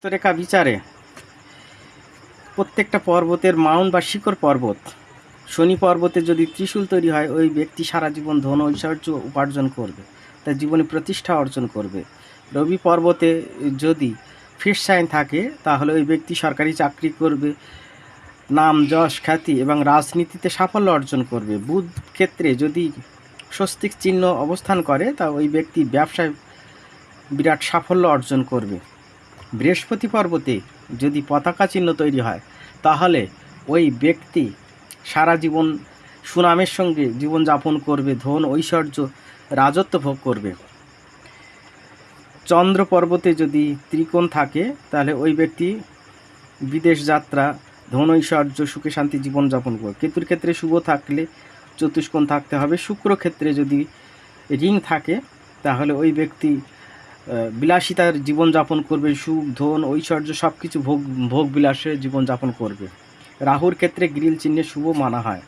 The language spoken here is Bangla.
রেখা বিচারে প্রত্যেকটা পর্বতের মাউন্ট বা শিখর পর্বত, শনি পর্বতে যদি ত্রিশূল তৈরি হয়, ওই ব্যক্তি সারা জীবন ধন ঐশ্বর্য উপার্জন করবে, তার জীবনে প্রতিষ্ঠা অর্জন করবে। রবি পর্বতে যদি ফিশ সাইন থাকে, তাহলে ওই ব্যক্তি সরকারি চাকরি করবে, নাম যশ খ্যাতি এবং রাজনীতিতে সাফল্য অর্জন করবে। বুধ ক্ষেত্রে যদি স্বস্তিক চিহ্ন অবস্থান করে, তা ওই ব্যক্তি ব্যবসায় বিরাট সাফল্য অর্জন করবে। বৃহস্পতি পর্বতে যদি পতাকা চিহ্ন তৈরি হয়, তাহলে ওই ব্যক্তি সারা জীবন সুনামের সঙ্গে জীবনযাপন করবে, ধন ঐশ্বর্য রাজত্ব ভোগ করবে। চন্দ্র পর্বতে যদি ত্রিকোণ থাকে, তাহলে ওই ব্যক্তি বিদেশ যাত্রা, ধন ঐশ্বর্য সুখে শান্তি জীবনযাপন করবে। কেতুর ক্ষেত্রে শুভ থাকলে চতুষ্কোণ থাকতে হবে। শুক্র ক্ষেত্রে যদি রিং থাকে, তাহলে ওই ব্যক্তি বিলাসিতার জীবনযাপন করবে, সুখ ধন ঐশ্বর্য সব কিছু ভোগ বিলাসে জীবনযাপন করবে। রাহুর ক্ষেত্রে গ্রিল চিহ্নে শুভ মানা হয়।